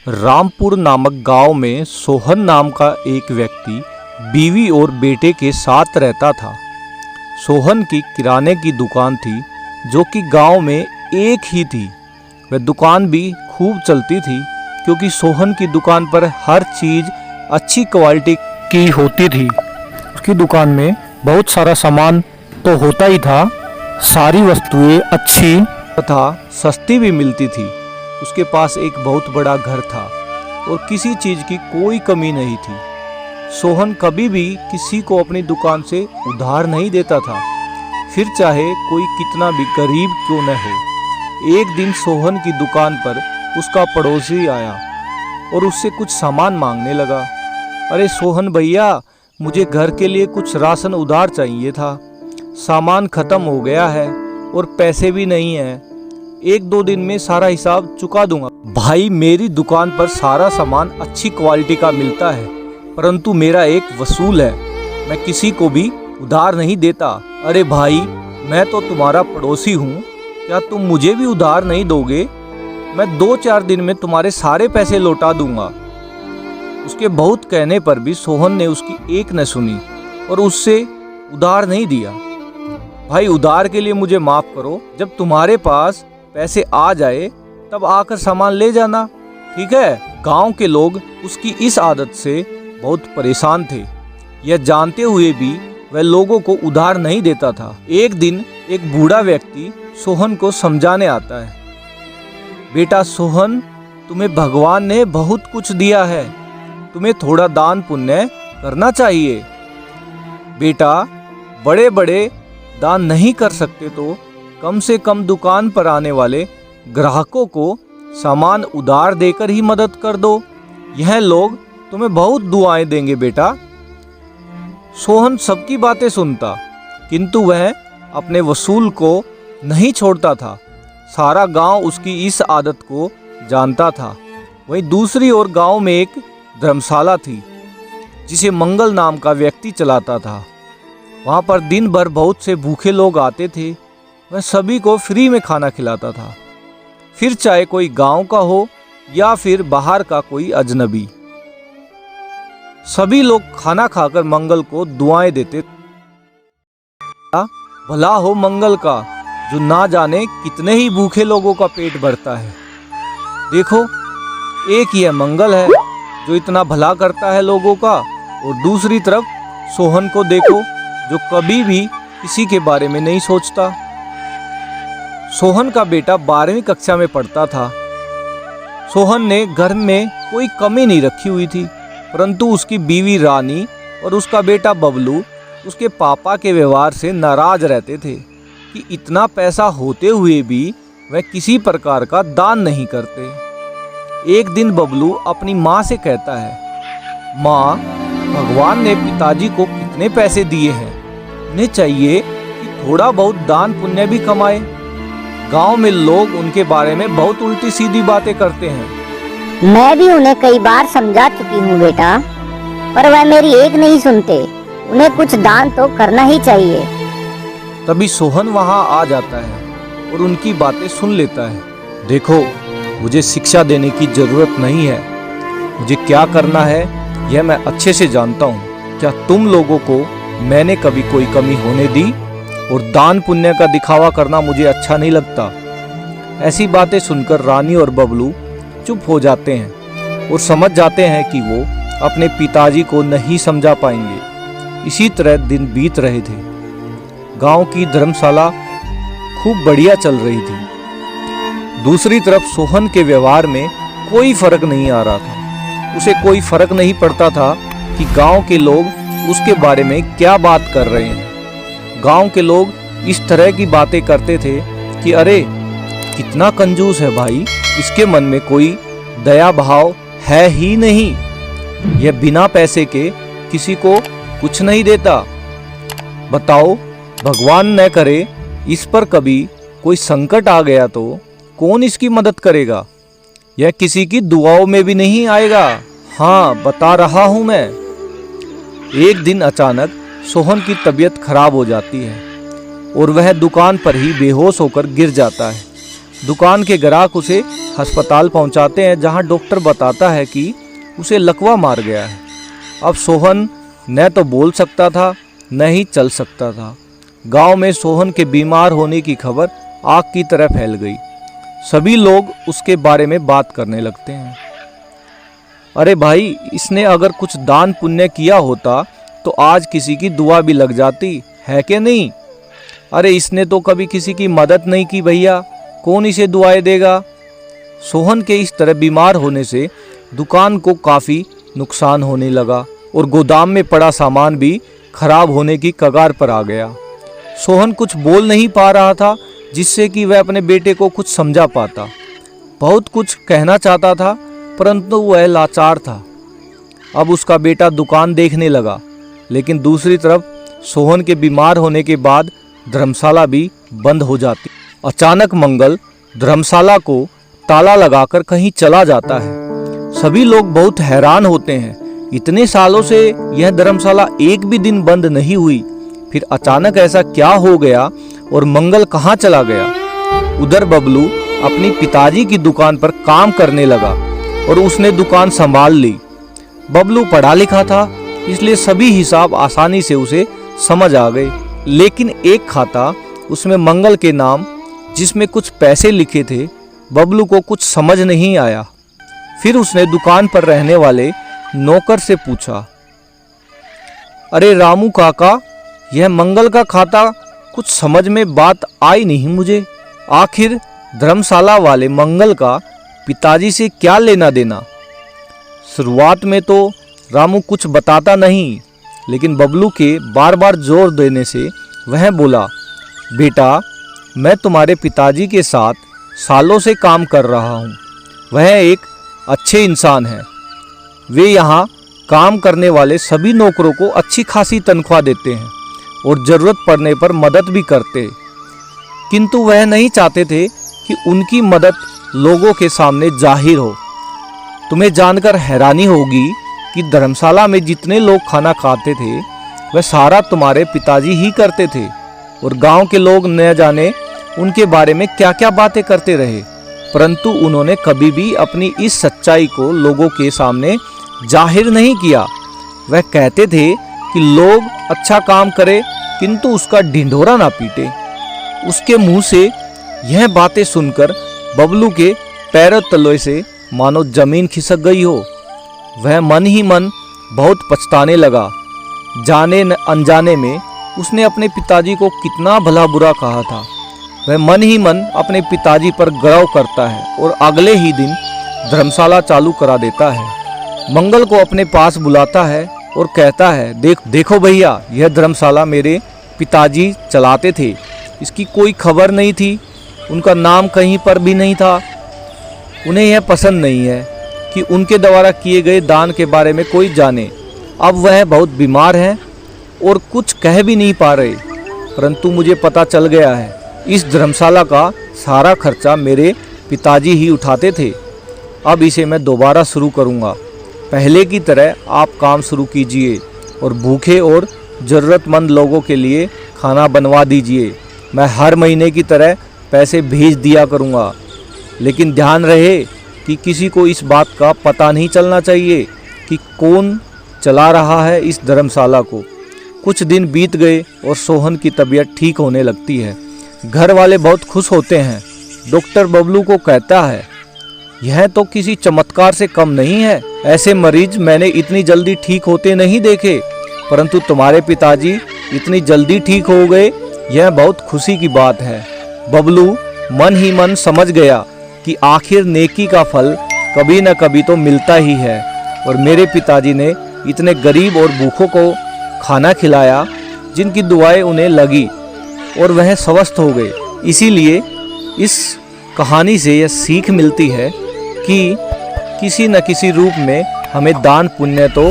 रामपुर नामक गांव में सोहन नाम का एक व्यक्ति बीवी और बेटे के साथ रहता था। सोहन की किराने की दुकान थी जो कि गांव में एक ही थी। वह दुकान भी खूब चलती थी क्योंकि सोहन की दुकान पर हर चीज़ अच्छी क्वालिटी की होती थी। उसकी दुकान में बहुत सारा सामान तो होता ही था, सारी वस्तुएं अच्छी तथा सस्ती भी मिलती थी। उसके पास एक बहुत बड़ा घर था और किसी चीज़ की कोई कमी नहीं थी। सोहन कभी भी किसी को अपनी दुकान से उधार नहीं देता था, फिर चाहे कोई कितना भी गरीब क्यों न हो। एक दिन सोहन की दुकान पर उसका पड़ोसी आया और उससे कुछ सामान मांगने लगा। अरे सोहन भैया, मुझे घर के लिए कुछ राशन उधार चाहिए था। सामान खत्म हो गया है और पैसे भी नहीं हैं। 1-2 दिन में सारा हिसाब चुका दूंगा। भाई, मेरी दुकान पर सारा सामान अच्छी क्वालिटी का मिलता है, परंतु मेरा एक वसूल है, मैं किसी को भी उधार नहीं देता। अरे भाई, मैं तो तुम्हारा पड़ोसी हूँ, क्या तुम मुझे भी उधार नहीं दोगे? मैं 2-4 दिन में तुम्हारे सारे पैसे लौटा दूंगा। उसके बहुत कहने पर भी सोहन ने उसकी एक न सुनी और उससे उधार नहीं दिया। भाई, उधार के लिए मुझे माफ़ करो, जब तुम्हारे पास पैसे आ जाए तब आकर सामान ले जाना, ठीक है? गांव के लोग उसकी इस आदत से बहुत परेशान थे। यह जानते हुए भी वह लोगों को उधार नहीं देता था। एक दिन एक बूढ़ा व्यक्ति सोहन को समझाने आता है। बेटा सोहन, तुम्हें भगवान ने बहुत कुछ दिया है, तुम्हें थोड़ा दान पुण्य करना चाहिए। बेटा, बड़े बड़े दान नहीं कर सकते तो कम से कम दुकान पर आने वाले ग्राहकों को सामान उधार देकर ही मदद कर दो। यह लोग तुम्हें बहुत दुआएं देंगे बेटा। सोहन सबकी बातें सुनता, किंतु वह अपने वसूल को नहीं छोड़ता था। सारा गांव उसकी इस आदत को जानता था। वहीं दूसरी ओर गांव में एक धर्मशाला थी जिसे मंगल नाम का व्यक्ति चलाता था। वहाँ पर दिन भर बहुत से भूखे लोग आते थे। वह सभी को फ्री में खाना खिलाता था, फिर चाहे कोई गांव का हो या फिर बाहर का कोई अजनबी। सभी लोग खाना खाकर मंगल को दुआएं देते। भला हो मंगल का, जो ना जाने कितने ही भूखे लोगों का पेट भरता है। देखो, एक ही मंगल है जो इतना भला करता है लोगों का, और दूसरी तरफ सोहन को देखो जो कभी भी किसी के बारे में नहीं सोचता। सोहन का बेटा 12वीं कक्षा में पढ़ता था। सोहन ने घर में कोई कमी नहीं रखी हुई थी, परंतु उसकी बीवी रानी और उसका बेटा बबलू उसके पापा के व्यवहार से नाराज रहते थे कि इतना पैसा होते हुए भी वह किसी प्रकार का दान नहीं करते। एक दिन बबलू अपनी माँ से कहता है, माँ, भगवान ने पिताजी को कितने पैसे दिए हैं, उन्हें चाहिए कि थोड़ा बहुत दान पुण्य भी कमाए। गांव में लोग उनके बारे में बहुत उल्टी सीधी बातें करते हैं। मैं भी उन्हें कई बार समझा चुकी हूँ बेटा, पर वह मेरी एक नहीं सुनते। उन्हें कुछ दान तो करना ही चाहिए। तभी सोहन वहाँ आ जाता है और उनकी बातें सुन लेता है। देखो, मुझे शिक्षा देने की जरूरत नहीं है, मुझे क्या करना है यह मैं अच्छे से जानता हूँ। क्या तुम लोगों को मैंने कभी कोई कमी होने दी? और दान पुण्य का दिखावा करना मुझे अच्छा नहीं लगता। ऐसी बातें सुनकर रानी और बबलू चुप हो जाते हैं और समझ जाते हैं कि वो अपने पिताजी को नहीं समझा पाएंगे। इसी तरह दिन बीत रहे थे। गांव की धर्मशाला खूब बढ़िया चल रही थी। दूसरी तरफ सोहन के व्यवहार में कोई फर्क नहीं आ रहा था। उसे कोई फर्क नहीं पड़ता था कि गांव के लोग उसके बारे में क्या बात कर रहे हैं। गांव के लोग इस तरह की बातें करते थे कि अरे कितना कंजूस है भाई, इसके मन में कोई दया भाव है ही नहीं। यह बिना पैसे के किसी को कुछ नहीं देता। बताओ, भगवान न करे इस पर कभी कोई संकट आ गया तो कौन इसकी मदद करेगा? यह किसी की दुआओं में भी नहीं आएगा। हाँ, बता रहा हूँ मैं। एक दिन अचानक सोहन की तबीयत खराब हो जाती है और वह दुकान पर ही बेहोश होकर गिर जाता है। दुकान के ग्राहक उसे अस्पताल पहुंचाते हैं, जहां डॉक्टर बताता है कि उसे लकवा मार गया है। अब सोहन न तो बोल सकता था न ही चल सकता था। गांव में सोहन के बीमार होने की खबर आग की तरह फैल गई। सभी लोग उसके बारे में बात करने लगते हैं। अरे भाई, इसने अगर कुछ दान पुण्य किया होता तो आज किसी की दुआ भी लग जाती है कि नहीं। अरे इसने तो कभी किसी की मदद नहीं की भैया, कौन इसे दुआएं देगा। सोहन के इस तरह बीमार होने से दुकान को काफ़ी नुकसान होने लगा और गोदाम में पड़ा सामान भी खराब होने की कगार पर आ गया। सोहन कुछ बोल नहीं पा रहा था जिससे कि वह अपने बेटे को कुछ समझा पाता। बहुत कुछ कहना चाहता था परंतु वह लाचार था। अब उसका बेटा दुकान देखने लगा, लेकिन दूसरी तरफ सोहन के बीमार होने के बाद धर्मशाला भी बंद हो जाती। अचानक मंगल धर्मशाला को ताला लगाकर कहीं चला जाता है। सभी लोग बहुत हैरान होते हैं, इतने सालों से यह धर्मशाला एक भी दिन बंद नहीं हुई, फिर अचानक ऐसा क्या हो गया और मंगल कहाँ चला गया। उधर बबलू अपनी पिताजी की दुकान पर काम करने लगा और उसने दुकान संभाल ली। बबलू पढ़ा लिखा था, इसलिए सभी हिसाब आसानी से उसे समझ आ गए। लेकिन एक खाता उसमें मंगल के नाम जिसमें कुछ पैसे लिखे थे, बबलू को कुछ समझ नहीं आया। फिर उसने दुकान पर रहने वाले नौकर से पूछा, अरे रामू काका, यह मंगल का खाता कुछ समझ में बात आई नहीं मुझे। आखिर धर्मशाला वाले मंगल का पिताजी से क्या लेना देना। शुरुआत में तो रामू कुछ बताता नहीं, लेकिन बबलू के बार बार जोर देने से वह बोला, बेटा मैं तुम्हारे पिताजी के साथ सालों से काम कर रहा हूँ। वह एक अच्छे इंसान हैं। वे यहाँ काम करने वाले सभी नौकरों को अच्छी खासी तनख्वाह देते हैं और ज़रूरत पड़ने पर मदद भी करते, किंतु वह नहीं चाहते थे कि उनकी मदद लोगों के सामने जाहिर हो। तुम्हें जानकर हैरानी होगी कि धर्मशाला में जितने लोग खाना खाते थे वह सारा तुम्हारे पिताजी ही करते थे और गांव के लोग न जाने उनके बारे में क्या क्या बातें करते रहे, परंतु उन्होंने कभी भी अपनी इस सच्चाई को लोगों के सामने जाहिर नहीं किया। वह कहते थे कि लोग अच्छा काम करें किंतु उसका ढिंढोरा ना पीटे। उसके मुंह से यह बातें सुनकर बबलू के पैरों तले से मानो जमीन खिसक गई हो। वह मन ही मन बहुत पछताने लगा। जाने न अनजाने में उसने अपने पिताजी को कितना भला बुरा कहा था। वह मन ही मन अपने पिताजी पर गर्व करता है और अगले ही दिन धर्मशाला चालू करा देता है। मंगल को अपने पास बुलाता है और कहता है, देखो भैया, यह धर्मशाला मेरे पिताजी चलाते थे। इसकी कोई खबर नहीं थी, उनका नाम कहीं पर भी नहीं था। उन्हें यह पसंद नहीं है कि उनके द्वारा किए गए दान के बारे में कोई जाने। अब वह बहुत बीमार हैं और कुछ कह भी नहीं पा रहे, परंतु मुझे पता चल गया है इस धर्मशाला का सारा खर्चा मेरे पिताजी ही उठाते थे। अब इसे मैं दोबारा शुरू करूँगा। पहले की तरह आप काम शुरू कीजिए और भूखे और ज़रूरतमंद लोगों के लिए खाना बनवा दीजिए। मैं हर महीने की तरह पैसे भेज दिया करूँगा, लेकिन ध्यान रहे कि किसी को इस बात का पता नहीं चलना चाहिए कि कौन चला रहा है इस धर्मशाला को। कुछ दिन बीत गए और सोहन की तबीयत ठीक होने लगती है। घर वाले बहुत खुश होते हैं। डॉक्टर बबलू को कहता है, यह तो किसी चमत्कार से कम नहीं है। ऐसे मरीज मैंने इतनी जल्दी ठीक होते नहीं देखे, परंतु तुम्हारे पिताजी इतनी जल्दी ठीक हो गए, यह बहुत खुशी की बात है। बबलू मन ही मन समझ गया कि आखिर नेकी का फल कभी न कभी तो मिलता ही है, और मेरे पिताजी ने इतने गरीब और भूखों को खाना खिलाया जिनकी दुआएं उन्हें लगी और वह स्वस्थ हो गए। इसीलिए इस कहानी से यह सीख मिलती है कि किसी न किसी रूप में हमें दान पुण्य तो